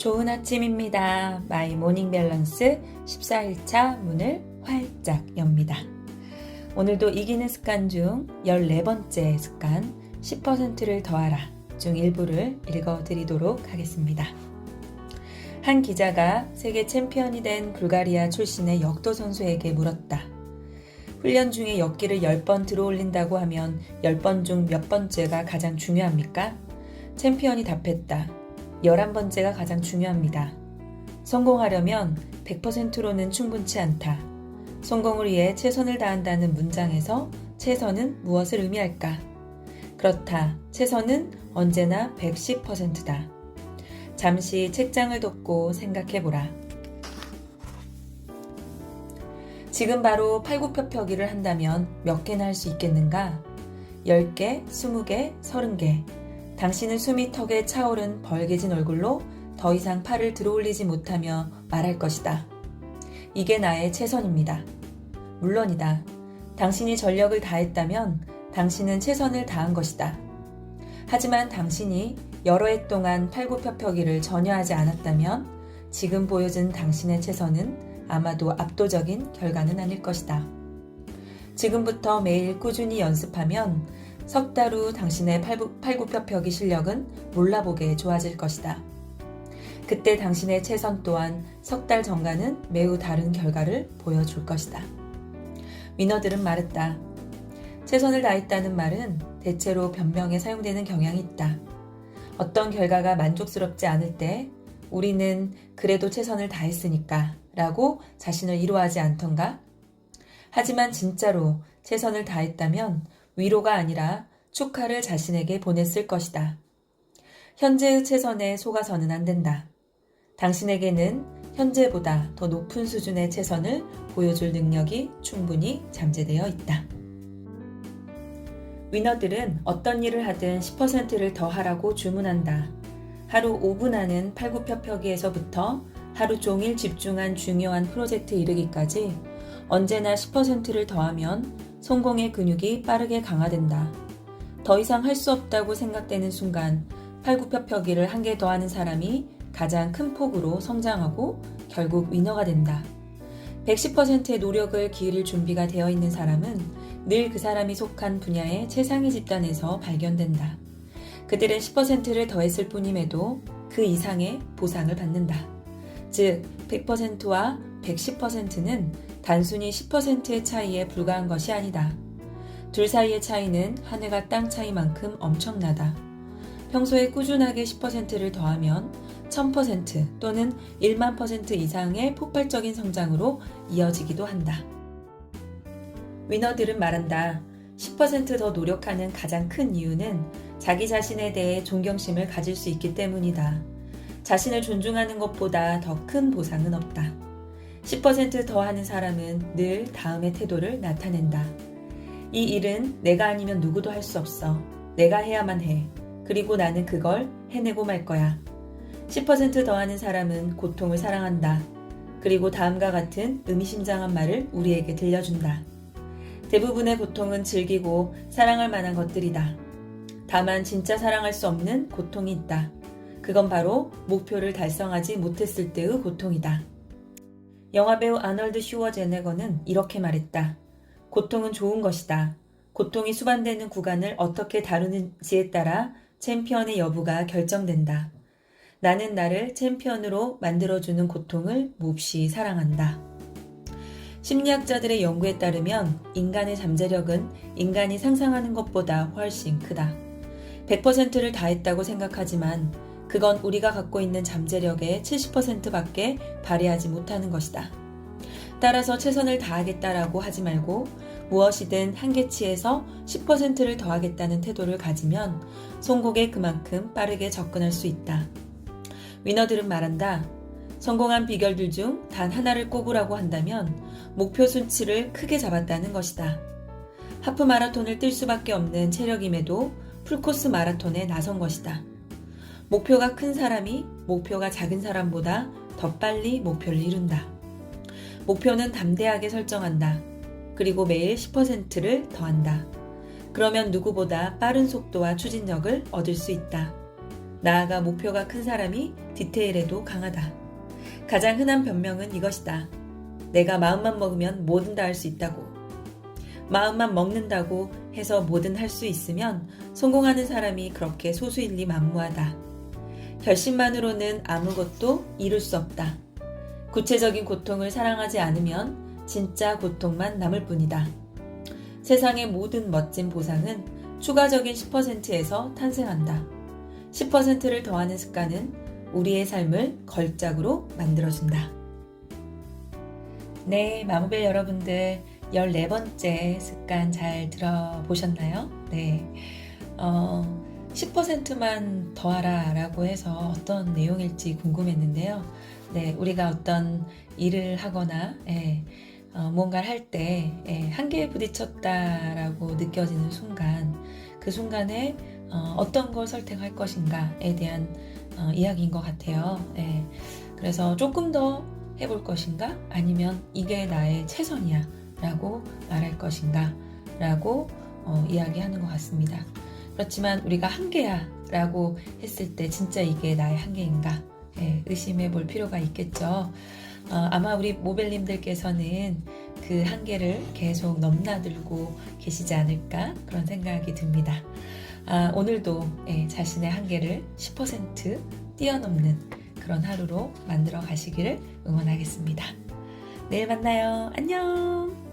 좋은 아침입니다. 마이 모닝 밸런스 14일차 문을 활짝 엽니다. 오늘도 이기는 습관 중 14번째 습관 10%를 더하라 중 일부를 읽어드리도록 하겠습니다. 한 기자가 세계 챔피언이 된 불가리아 출신의 역도 선수에게 물었다. 훈련 중에 역기를 10번 들어올린다고 하면 10번 중 몇 번째가 가장 중요합니까? 챔피언이 답했다. 11번째가 가장 중요합니다. 성공하려면 100%로는 충분치 않다. 성공을 위해 최선을 다한다는 문장에서 최선은 무엇을 의미할까? 그렇다. 최선은 언제나 110%다. 잠시 책장을 덮고 생각해보라. 지금 바로 팔굽혀펴기를 한다면 몇 개나 할 수 있겠는가? 10개, 20개, 30개. 당신은 숨이 턱에 차오른 벌개진 얼굴로 더 이상 팔을 들어올리지 못하며 말할 것이다. 이게 나의 최선입니다. 물론이다. 당신이 전력을 다했다면 당신은 최선을 다한 것이다. 하지만 당신이 여러 해 동안 팔굽혀펴기를 전혀 하지 않았다면 지금 보여준 당신의 최선은 아마도 압도적인 결과는 아닐 것이다. 지금부터 매일 꾸준히 연습하면 석 달 후 당신의 팔굽혀펴기 실력은 몰라보게 좋아질 것이다. 그때 당신의 최선 또한 석 달 전과는 매우 다른 결과를 보여줄 것이다. 위너들은 말했다. 최선을 다했다는 말은 대체로 변명에 사용되는 경향이 있다. 어떤 결과가 만족스럽지 않을 때 우리는 그래도 최선을 다했으니까 라고 자신을 위로하지 않던가? 하지만 진짜로 최선을 다했다면 위로가 아니라 축하를 자신에게 보냈을 것이다. 현재의 최선에 속아서는 안 된다. 당신에게는 현재보다 더 높은 수준의 최선을 보여줄 능력이 충분히 잠재되어 있다. 위너들은 어떤 일을 하든 10%를 더 하라고 주문한다. 하루 5분 하는 팔굽혀펴기에서부터 하루 종일 집중한 중요한 프로젝트에 이르기까지 언제나 10%를 더하면 성공의 근육이 빠르게 강화된다. 더 이상 할 수 없다고 생각되는 순간 팔굽혀펴기를 한 개 더 하는 사람이 가장 큰 폭으로 성장하고 결국 위너가 된다. 110%의 노력을 기울일 준비가 되어 있는 사람은 늘 그 사람이 속한 분야의 최상위 집단에서 발견된다. 그들은 10%를 더했을 뿐임에도 그 이상의 보상을 받는다. 즉, 100%와 110%는 단순히 10%의 차이에 불과한 것이 아니다. 둘 사이의 차이는 하늘과 땅 차이만큼 엄청나다. 평소에 꾸준하게 10%를 더하면 1000% 또는 1만% 이상의 폭발적인 성장으로 이어지기도 한다. 위너들은 말한다. 10% 더 노력하는 가장 큰 이유는 자기 자신에 대해 존경심을 가질 수 있기 때문이다. 자신을 존중하는 것보다 더 큰 보상은 없다. 10% 더 하는 사람은 늘 다음의 태도를 나타낸다. 이 일은 내가 아니면 누구도 할 수 없어. 내가 해야만 해. 그리고 나는 그걸 해내고 말 거야. 10% 더 하는 사람은 고통을 사랑한다. 그리고 다음과 같은 의미심장한 말을 우리에게 들려준다. 대부분의 고통은 즐기고 사랑할 만한 것들이다. 다만 진짜 사랑할 수 없는 고통이 있다. 그건 바로 목표를 달성하지 못했을 때의 고통이다. 영화배우 아널드 슈워제네거는 이렇게 말했다. 고통은 좋은 것이다. 고통이 수반되는 구간을 어떻게 다루는지에 따라 챔피언의 여부가 결정된다. 나는 나를 챔피언으로 만들어주는 고통을 몹시 사랑한다. 심리학자들의 연구에 따르면 인간의 잠재력은 인간이 상상하는 것보다 훨씬 크다. 100%를 다했다고 생각하지만 그건 우리가 갖고 있는 잠재력의 70%밖에 발휘하지 못하는 것이다. 따라서 최선을 다하겠다라고 하지 말고 무엇이든 한계치에서 10%를 더하겠다는 태도를 가지면 성공에 그만큼 빠르게 접근할 수 있다. 위너들은 말한다. 성공한 비결들 중 단 하나를 꼽으라고 한다면 목표 수치를 크게 잡았다는 것이다. 하프 마라톤을 뛸 수밖에 없는 체력임에도 풀코스 마라톤에 나선 것이다. 목표가 큰 사람이 목표가 작은 사람보다 더 빨리 목표를 이룬다. 목표는 담대하게 설정한다. 그리고 매일 10%를 더한다. 그러면 누구보다 빠른 속도와 추진력을 얻을 수 있다. 나아가 목표가 큰 사람이 디테일에도 강하다. 가장 흔한 변명은 이것이다. 내가 마음만 먹으면 뭐든 다 할 수 있다고. 마음만 먹는다고 해서 뭐든 할 수 있으면 성공하는 사람이 그렇게 소수일리 만무하다. 결심만으로는 아무것도 이룰 수 없다. 구체적인 고통을 사랑하지 않으면 진짜 고통만 남을 뿐이다. 세상의 모든 멋진 보상은 추가적인 10%에서 탄생한다. 10%를 더하는 습관은 우리의 삶을 걸작으로 만들어준다. 네, 마무벨 여러분들 14번째 습관 잘 들어보셨나요? 네, 10%만 더하라 라고 해서 어떤 내용일지 궁금했는데요. 네, 우리가 어떤 일을 하거나 뭔가를 할 때 한계에 부딪혔다라고 느껴지는 순간, 그 순간에 어떤 걸 선택할 것인가에 대한 이야기인 것 같아요. 그래서 조금 더 해볼 것인가? 아니면 이게 나의 최선이야 라고 말할 것인가? 라고 이야기하는 것 같습니다. 그렇지만 우리가 한계야 라고 했을 때 진짜 이게 나의 한계인가? 의심해 볼 필요가 있겠죠. 아마 우리 모벨님들께서는 그 한계를 계속 넘나들고 계시지 않을까 그런 생각이 듭니다. 오늘도 자신의 한계를 10% 뛰어넘는 그런 하루로 만들어 가시기를 응원하겠습니다. 내일 만나요. 안녕.